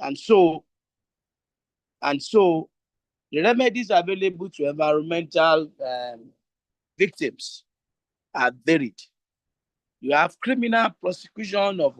And so the remedies available to environmental victims are varied. You have criminal prosecution of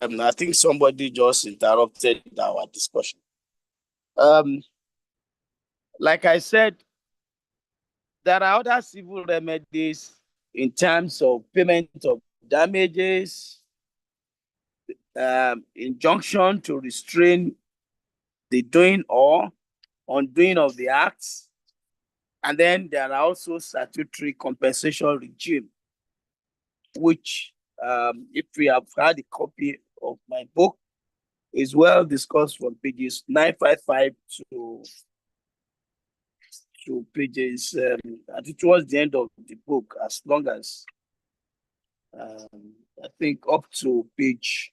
I think somebody just interrupted our discussion. Like I said, there are other civil remedies in terms of payment of damages, injunction to restrain the doing or undoing of the acts. And then there are also statutory compensation regime, which, if we have had a copy of my book, is well discussed from pages 955 to pages, I think towards the end of the book, as long as, I think up to page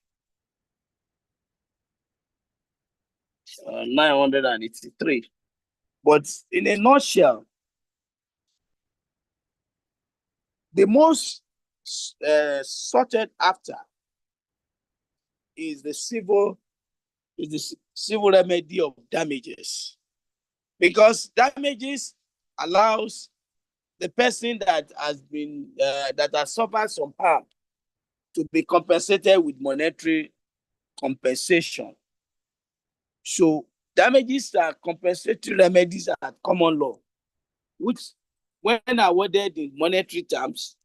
983. But in a nutshell, the most sorted after is the civil remedy of damages, because damages allows the person that has been that has suffered some harm to be compensated with monetary compensation. So damages are compensatory remedies at common law, which, when awarded in monetary terms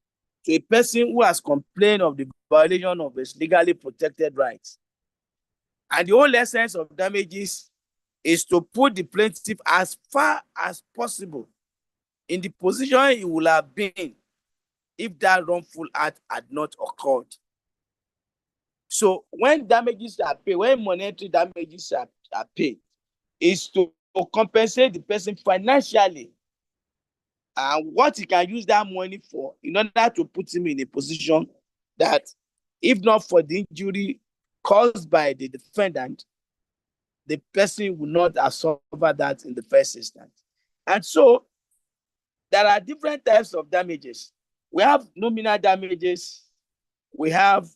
to a person who has complained of the violation of his legally protected rights. And the whole essence of damages is to put the plaintiff as far as possible in the position he would have been if that wrongful act had not occurred. So when damages are paid, when monetary damages are paid, is to compensate the person financially and what he can use that money for in order to put him in a position that, if not for the injury caused by the defendant, the person will not have suffered that in the first instance. And so there are different types of damages. We have nominal damages, we have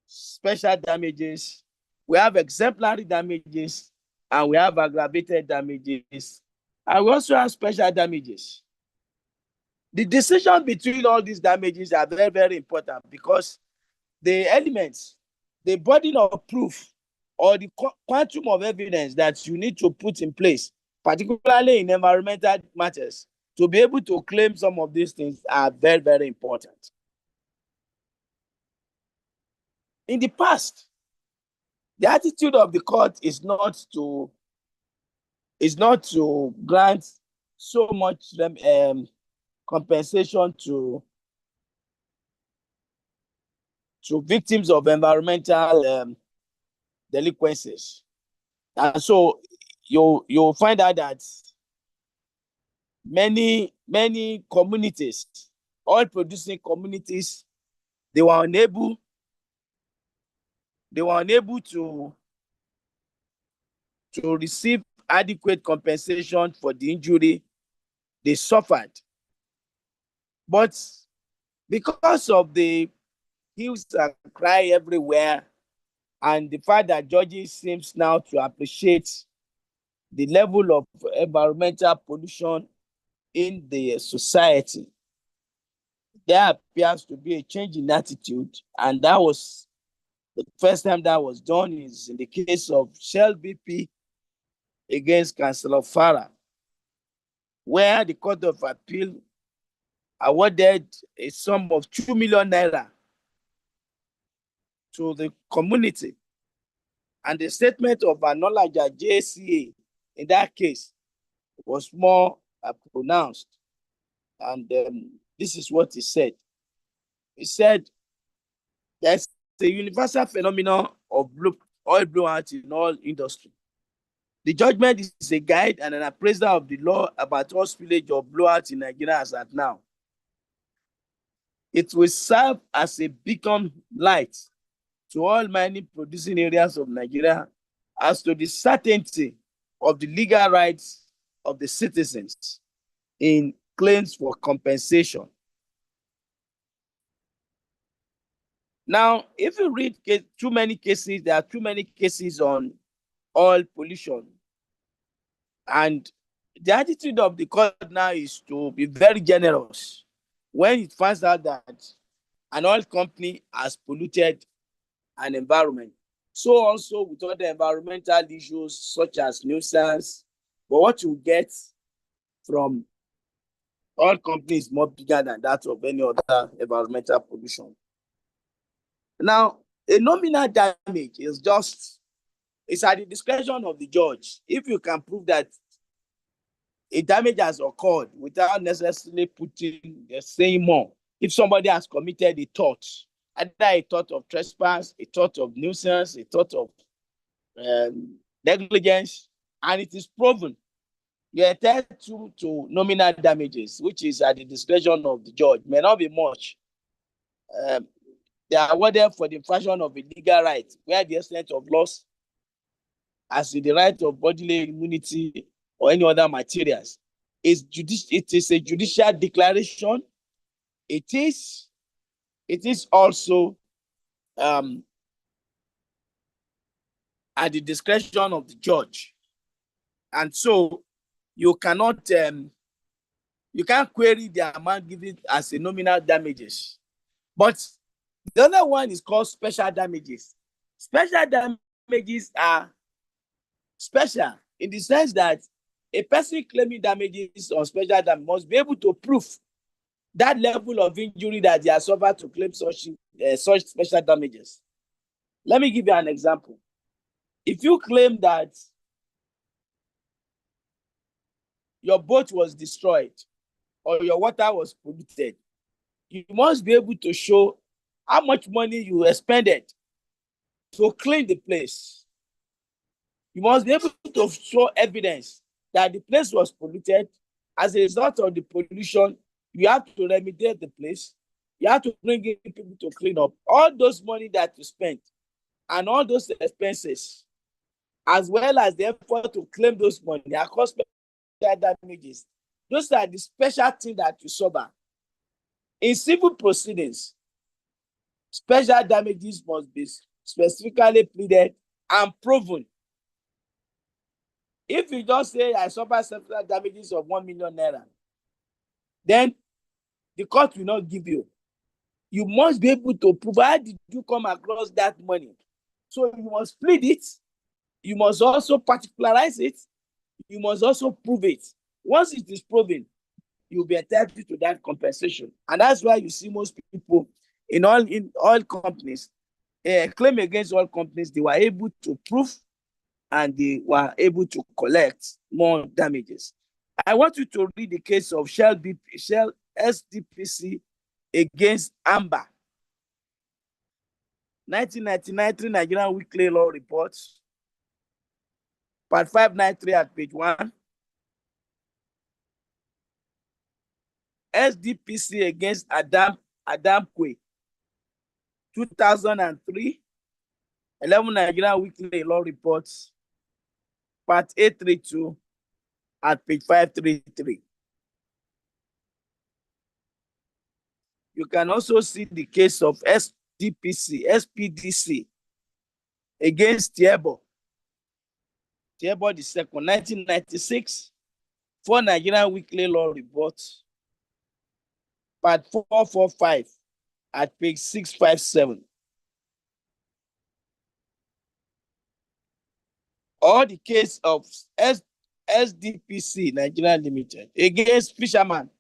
special damages, we have exemplary damages, and we have aggravated damages, and we also have special damages. The decision between all these damages are very, very important, because the elements, the burden of proof, or the quantum of evidence that you need to put in place, particularly in environmental matters, to be able to claim some of these things are very, very important. In the past, the attitude of the court is not to grant so much compensation to victims of environmental delinquencies. And so you'll find out that many communities, oil producing communities, they were unable to receive adequate compensation for the injury they suffered. But because of the hues and cry everywhere, and the fact that judges seems now to appreciate the level of environmental pollution in the society, there appears to be a change in attitude, and that was the first time that was done is in the case of Shell BP against Councillor Farah, where the Court of Appeal awarded a sum of 2 million naira to the community. And the statement of Anolaja JCA in that case was more pronounced. And this is what he said. He said, there's a universal phenomenon of oil blowout in all industry. The judgment is a guide and an appraisal of the law about all spillage of blowout in Nigeria as at now. It will serve as a beacon light to all mining producing areas of Nigeria as to the certainty of the legal rights of the citizens in claims for compensation. Now, if you read too many cases, there are too many cases on oil pollution. And the attitude of the court now is to be very generous when it finds out that an oil company has polluted an environment. So also with other environmental issues such as nuisance, but what you get from oil companies is more bigger than that of any other environmental pollution. Now, a nominal damage is it's at the discretion of the judge. If you can prove that a damage has occurred without necessarily saying more, if somebody has committed a tort, either a tort of trespass, a tort of nuisance, a tort of negligence, and it is proven, you're entitled to nominal damages, which is at the discretion of the judge. May not be much. They are awarded for the infraction of a legal right, where the extent of loss, as in the right of bodily immunity or any other materials, it is a judicial declaration. It is also at the discretion of the judge, and so you cannot you can't query the amount given as a nominal damages. But the other one is called special damages. Special damages are special in the sense that a person claiming damages on special damage must be able to prove that level of injury that they are suffered to claim such special damages. Let me give you an example. If you claim that your boat was destroyed or your water was polluted, you must be able to show how much money you expended to clean the place. You must be able to show evidence that the place was polluted. As a result of the pollution, you have to remediate the place. You have to bring in people to clean up. All those money that you spent and all those expenses, as well as the effort to claim those money, are called special damages. Those are the special things that you suffer. In civil proceedings, special damages must be specifically pleaded and proven. If you just say, I suffer special damages of 1 million naira, then the court will not give you. You must be able to prove how did you come across that money. So you must plead it. You must also particularize it. You must also prove it. Once it is proven, you'll be entitled to that compensation. And that's why you see most people in oil companies, claim against oil companies, they were able to prove and they were able to collect more damages. I want you to read the case of Shell SDPC against Amber. 1999 3 Nigerian Weekly Law Reports, part 593 at page 1. SDPC against Adam Kwe, 2003, 11 Nigerian Weekly Law Reports, part 832 at page 533. You can also see the case of SPDC against Tiebo the second, 1996, 4 Nigerian Weekly Law Reports, part 445 at page 657. Or the case of SDPC Nigeria Limited against Fisherman,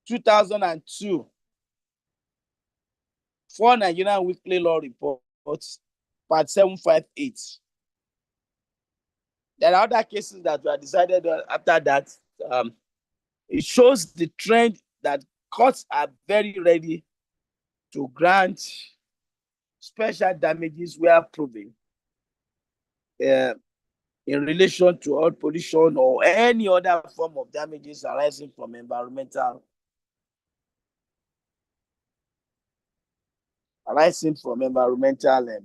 2002, 4 Nigerian Weekly Law Reports, part 758. There are other cases that were decided after that. It shows the trend that courts are very ready to grant special damages where proven in relation to oil pollution or any other form of damages arising from environmental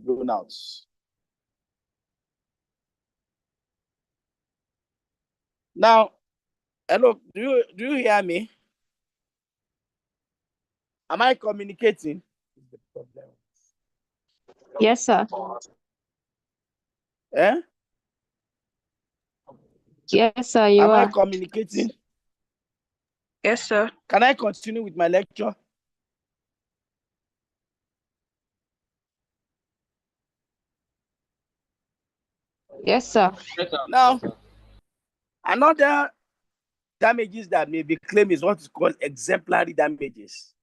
burnouts. Now, hello, do you hear me? Am I communicating? Yes, sir. Eh? Yes, sir, you Am I are. communicating? Yes, sir. Can I continue with my lecture? Yes, sir. Now, another damages that may be claimed is what is called exemplary damages.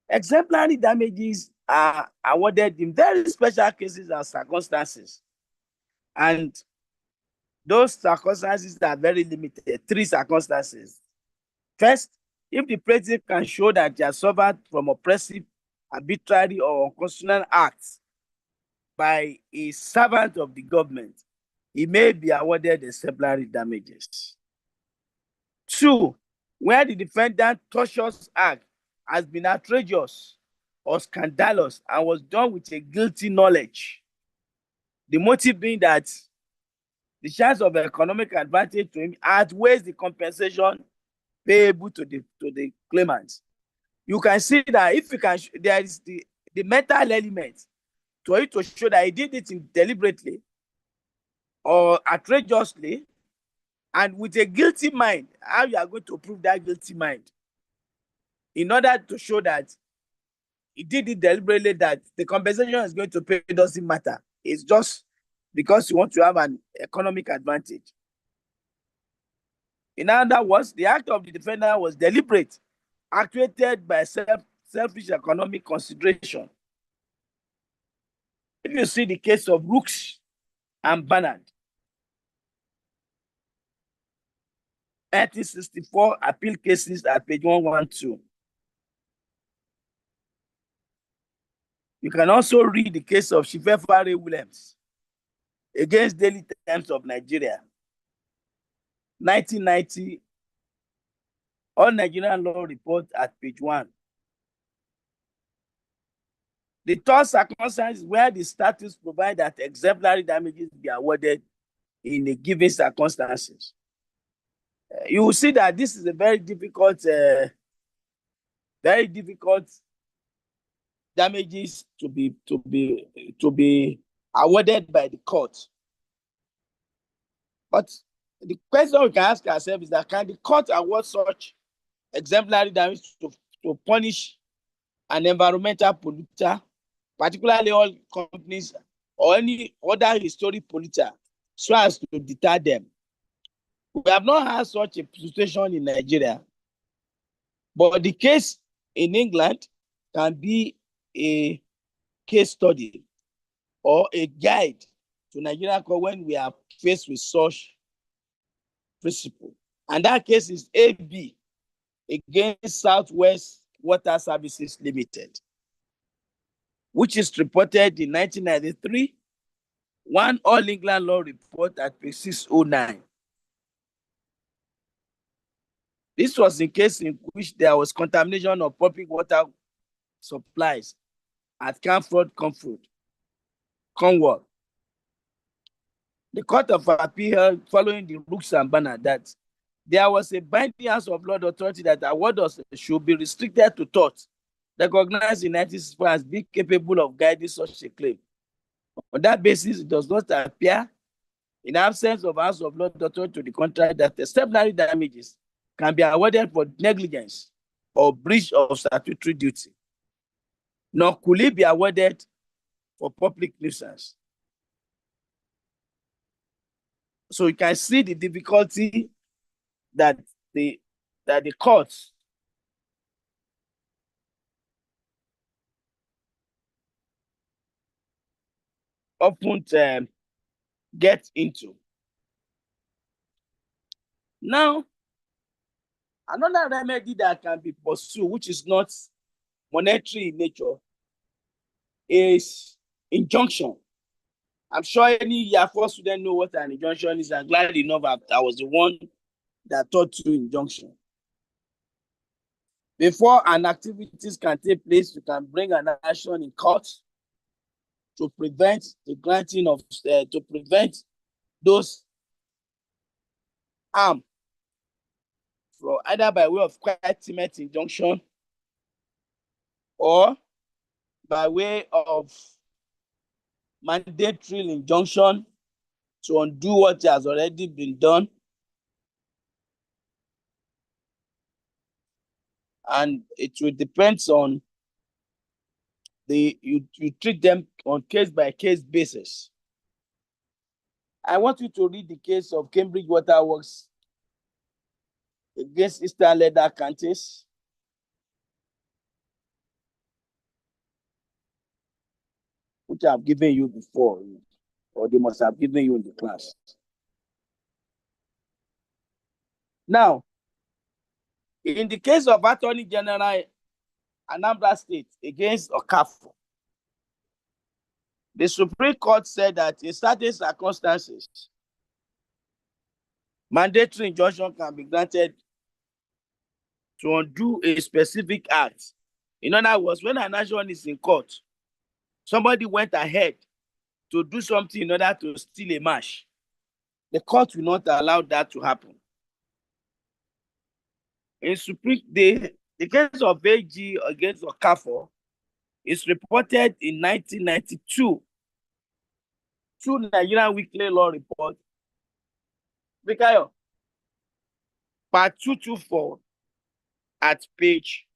Exemplary damages are awarded in very special cases and circumstances. And those circumstances are very limited. 3 circumstances. First, if the plaintiff can show that they are suffered from oppressive, arbitrary, or unconstitutional acts by a servant of the government, he may be awarded exemplary damages. 2, where the defendant tortious act has been outrageous or scandalous and was done with a guilty knowledge, the motive being that the chance of economic advantage to him outweighs the compensation payable to the claimant. You can see that if you can, there is the mental element for you to show that he did it deliberately or outrageously and with a guilty mind. How you are going to prove that guilty mind? In order to show that he did it deliberately, that the compensation is going to pay doesn't matter. It's just because you want to have an economic advantage. In other words, the act of the defendant was deliberate, actuated by selfish economic consideration. If you see the case of Rooks and Bernard, 1964 appeal cases at page 112. You can also read the case of Shifefare Williams against Daily Times of Nigeria, 1990, All Nigerian Law Report at page 1. The third circumstance is where the statutes provide that exemplary damages be awarded in a given circumstances. You will see that this is a very difficult damages to be awarded by the court. But the question we can ask ourselves is that can the court award such exemplary damage to punish an environmental polluter, particularly oil companies or any other historic polluter, so as to deter them? We have not had such a situation in Nigeria, but the case in England can be a case study or a guide to Nigeria court when we are faced with such principle. And that case is AB against Southwest Water Services Limited, which is reported in 1993, one All England Law Report at page 609. This was a case in which there was contamination of public water supplies at Camford, Cornwall. The Court of Appeal, following the Rooks and Bernard, that there was a binding House of Lords authority that awarders should be restricted to tort, recognized in 1964 as being capable of guiding such a claim. On that basis, it does not appear, in absence of House of Lords authority to the contrary, that exemplary damages can be awarded for negligence or breach of statutory duty, nor could it be awarded for public nuisance. So you can see the difficulty that the courts often get into. Now, another remedy that can be pursued, which is not monetary in nature, is injunction. I'm sure any year four student know what an injunction is. I'm glad enough that I was the one that taught you injunction. Before an activities can take place, you can bring an action in court to prevent the granting of, to prevent those harm, from either by way of quiet injunction or by way of mandatory injunction to undo what has already been done. And it will depend on you treat them on case by case basis. I want you to read the case of Cambridge Water Works against Eastern Leather Counties. Which I've given you before, or they must have given you in the class. Now, in the case of Attorney General Anambra State against Okafor, the Supreme Court said that in certain circumstances, mandatory injunction can be granted to undo a specific act. In other words, when an action is in court, somebody went ahead to do something in order to steal a match, the court will not allow that to happen. In the case of AG against Okafor is reported in 1992 through Nigerian Weekly Law Report, Bikayo, part 224 at page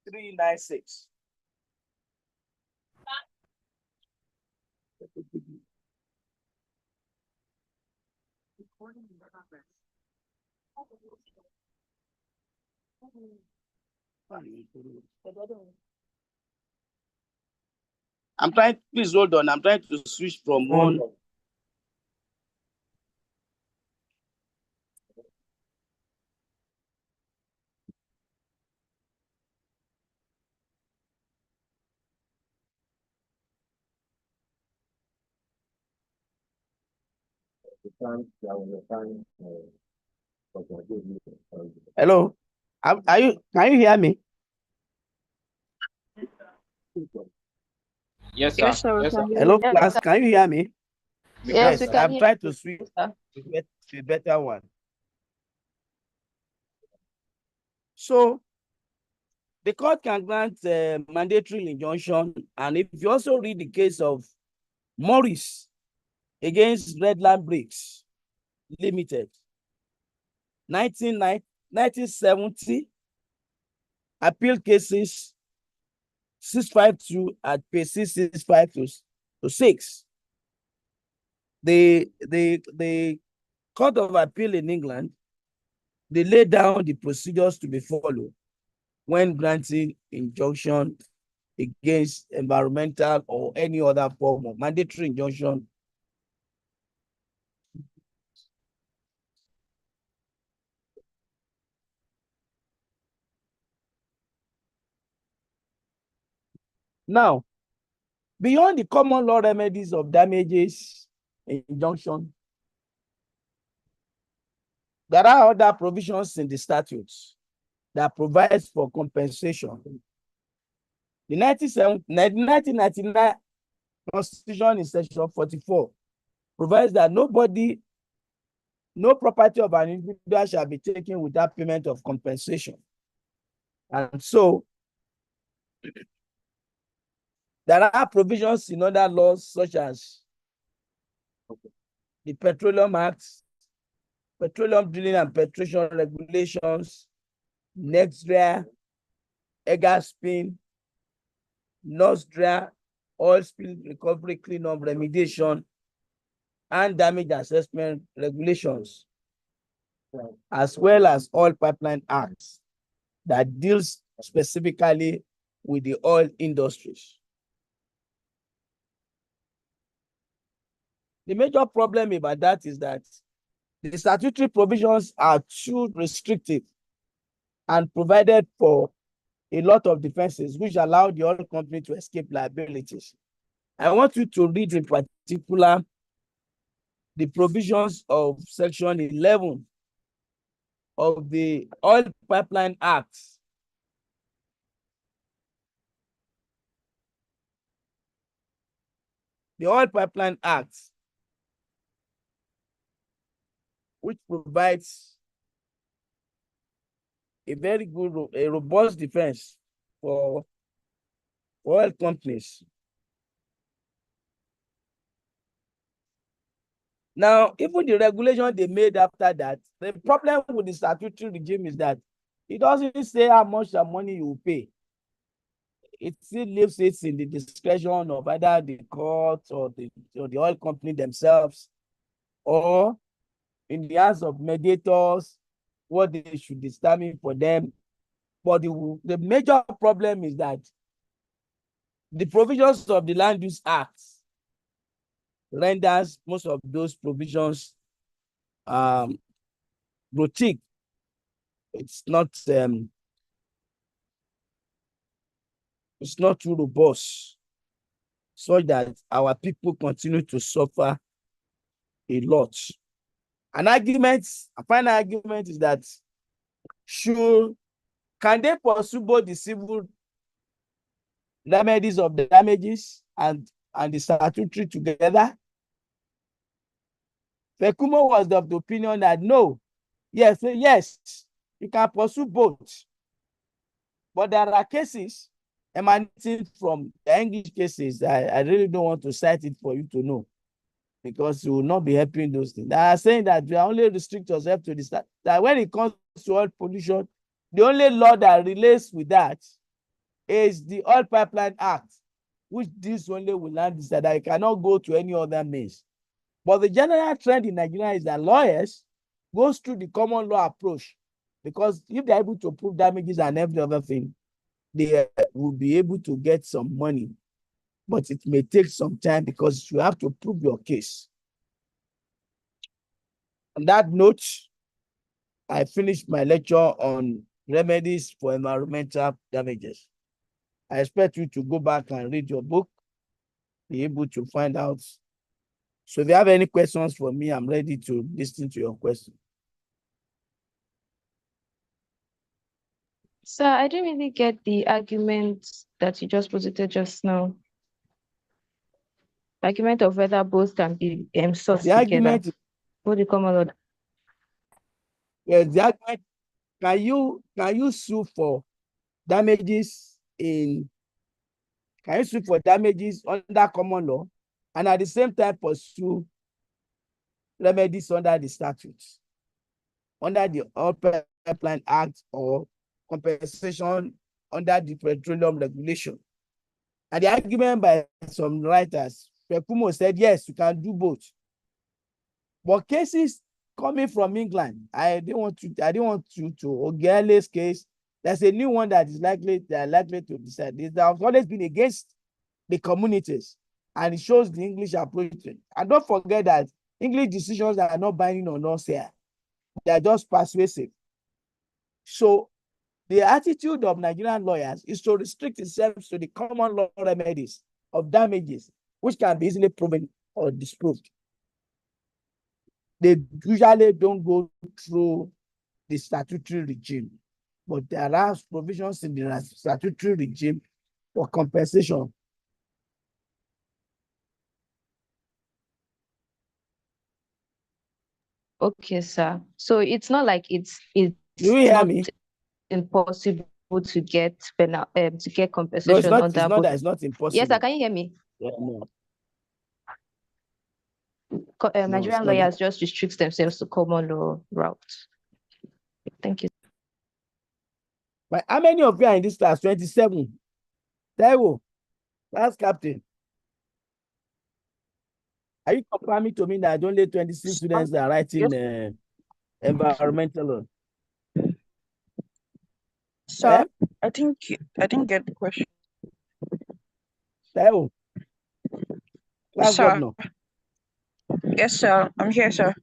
396. Please hold on. I'm trying to switch from one. Hello, can you hear me? Yes, sir. Yes, sir. Yes, sir. Hello, class, can you hear me? Yes, we can I'm hear trying to you, switch sir. to a better one. So, the court can grant mandatory injunction, and if you also read the case of Morris against Redland Bricks Limited, 1970, appeal cases 652 at page 652-6. The Court of Appeal in England, they lay down the procedures to be followed when granting injunction against environmental or any other form of mandatory injunction. Now, beyond the common law remedies of damages, injunction, there are other provisions in the statutes that provides for compensation. The 1999 Constitution in section 44 provides that no property of an individual shall be taken without payment of compensation. And so, there are provisions in other laws such as the Petroleum Act, Petroleum Drilling and Penetration Regulations, NextDRA, EGASPIN, NOSDRA, Oil Spill Recovery Cleanup Remediation, and Damage Assessment Regulations, as well as Oil Pipeline Acts that deals specifically with the oil industries. The major problem about that is that the statutory provisions are too restrictive and provided for a lot of defenses, which allow the oil company to escape liabilities. I want you to read in particular the provisions of Section 11 of the Oil Pipeline Act. The Oil Pipeline Act, which provides a very good, a robust defense for oil companies. Now, even the regulation they made after that, the problem with the statutory regime is that it doesn't say how much money you will pay. It still leaves it in the discretion of either the court or the oil company themselves, or in the hands of mediators, what they should determine for them. But the major problem is that the provisions of the Land Use Act renders most of those provisions boutique. It's not too robust, so that our people continue to suffer a lot. A final argument is that can they pursue both the civil remedies of the damages and the statutory together? Fekumo was of the opinion that no, yes, you can pursue both. But there are cases emanating from the English cases. I really don't want to cite it for you to know, because you will not be helping those things. They are saying that we only restrict ourselves to this, that when it comes to oil pollution, the only law that relates with that is the Oil Pipeline Act, which deals only with land use, that I cannot go to any other means. But the general trend in Nigeria is that lawyers go through the common law approach, because if they're able to prove damages and every other thing, they will be able to get some money. But it may take some time because you have to prove your case. On that note, I finished my lecture on remedies for environmental damages. I expect you to go back and read your book, be able to find out. So if you have any questions for me, I'm ready to listen to your question. Sir, I didn't really get the argument that you just posited just now. Argument of whether both can be sourced The together. argument, What do you come out? yes, the argument, can you sue for damages under common law and at the same time pursue remedies under the statutes, under the Oil Pipeline Act, or compensation under the petroleum regulation? And the argument by some writers, Fekumo said, yes, you can do both. But cases coming from England, I didn't want you to Ogele's case. There's a new one that they're likely to decide. They have always been against the communities, and it shows the English approach. And don't forget that English decisions are not binding on us here. They are just persuasive. So the attitude of Nigerian lawyers is to restrict itself to the common law remedies of damages, which can be easily proven or disproved. They usually don't go through the statutory regime, but there are provisions in the statutory regime for compensation. Okay, sir. So it's not like it's Do you hear me? impossible to get compensation. No, it's not. Under It's not both. that. It's not impossible. Yes, sir. Can you hear me? Yeah, no. Nigerian lawyers just restrict themselves to common law route. Thank you. But how many of you are in this class? 27. Taiwo, class captain. Are you confirming to me that only 26 students that are writing environmental law? Sir, I didn't get the question. Taiwo, class Sir. governor. Yes, sir. I'm here, sir.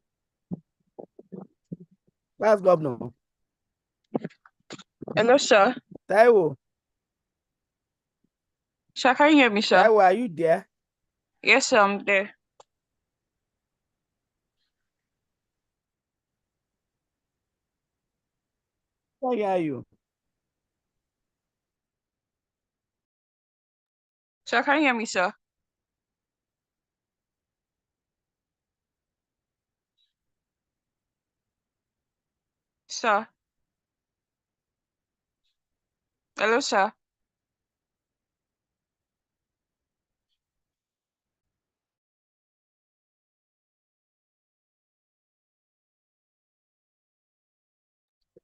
That's governor. Hello, sir. Taiwo, Sir, can you hear me, sir? Taiwo, are you there? Yes, sir. I'm there. Where are you? Sir, can you hear me, sir? Sir. Hello, sir.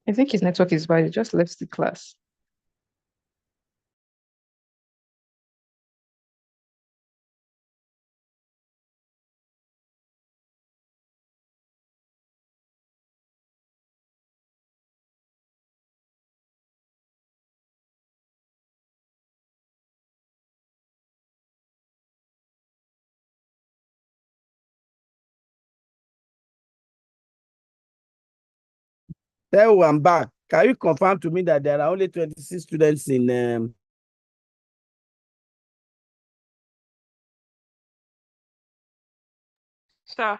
I think his network is bad. He just left the class. Taiwo, I'm back. Can you confirm to me that there are only 26 students in Sir.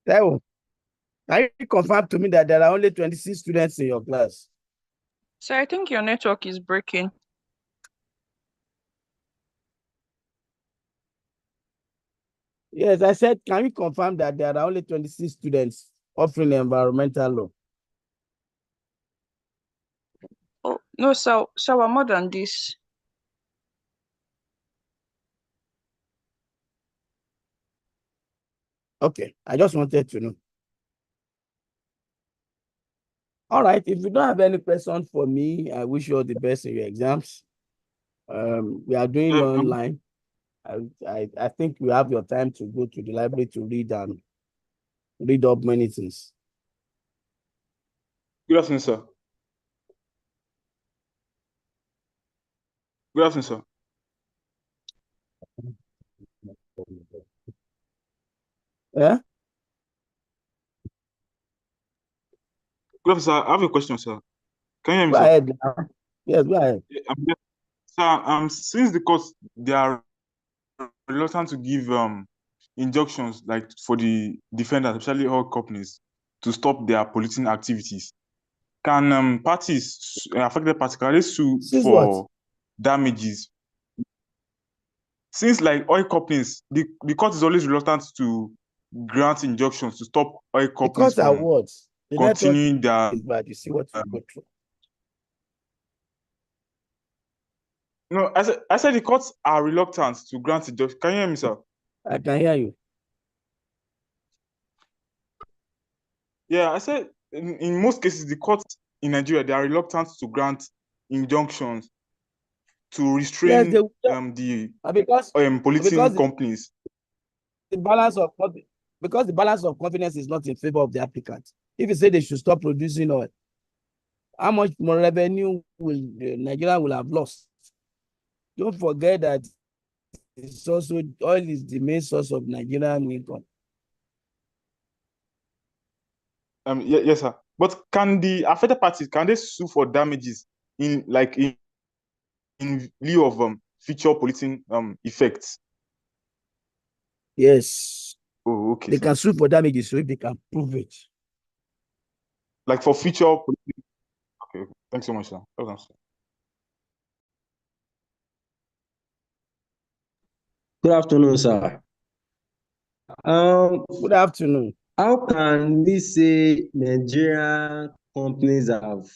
Taiwo? Can you confirm to me that there are only 26 students in your class? Sir, I think your network is breaking. Yes, I said, can you confirm that there are only 26 students offering environmental law? Oh, no, sir. Sir, we're more than this. Okay, I just wanted to know. All right, if you don't have any question for me, I wish you all the best in your exams. We are doing online. I think you have your time to go to the library to read and read up many things. Good afternoon, sir. Good afternoon, sir. Yeah? Good afternoon, sir. I have a question, sir. Can you hear me, Go sir? ahead now. Yes, go ahead. Sir, since the courts they are reluctant to give injunctions like for the defendants, especially oil companies, to stop their polluting activities, can parties affected parties can they sue Since what? for damages? Since like oil companies, the court is always reluctant to grant injunctions to stop oil companies Because our from words, the network continuing their is bad. You see what you go through. no, I said the courts are reluctant to grant injunction. Can you hear me, sir? I can hear you. Yeah, I said in most cases the courts in Nigeria they are reluctant to grant injunctions to Yes, restrain they the because polluting companies. the balance of because the balance of confidence is not in favor of the applicant. If you say they should stop producing oil, how much more revenue will Nigeria will have lost? Don't forget that it's also oil is the main source of Nigerian income. Yes, sir. But can the affected parties can they sue for damages in lieu of future polluting effects? Yes. Oh, okay, They sir. can sue for damages so if they can prove it. Like for future polluting. Okay. Thanks so much, sir. Well done, sir. Good afternoon, sir. Good afternoon. How can we say Nigerian companies have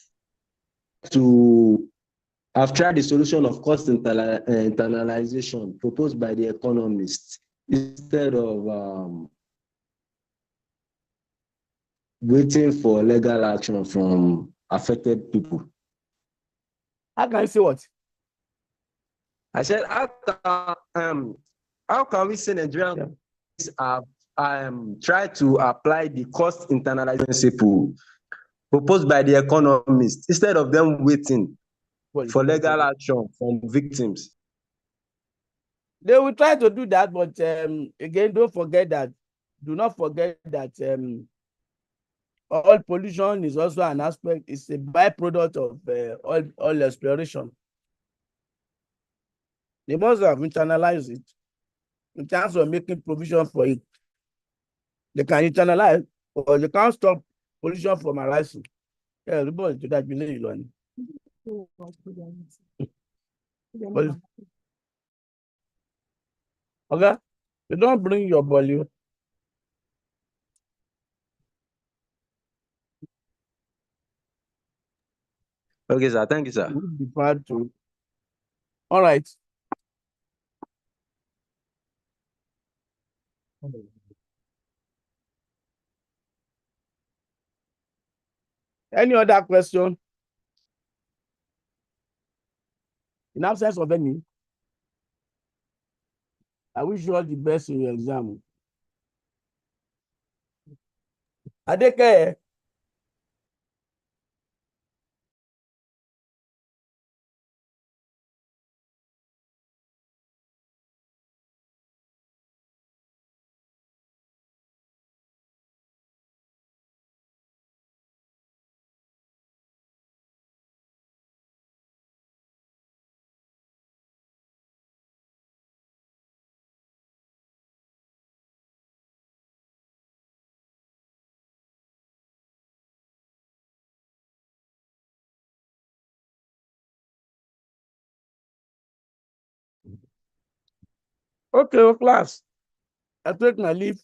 tried the solution of cost internalization proposed by the economists instead of waiting for legal action from affected people? How can you say what? I said, how can we say Nigerian have tried to apply the cost internalization principle proposed by the economists instead of them waiting for legal action from victims? They will try to do that, but again, do not forget that oil pollution is also an aspect, it's a byproduct of oil exploration. They must have internalized it in terms of making provision for it. They can internalize, or they can't stop pollution from arising. Yeah, everybody to that believe you. Okay, you don't bring your volume. Okay, sir. Thank you, sir. All right. Any other question? In absence of any, I wish you all the best in your exam. Adeke. Okay, class. I take my leave.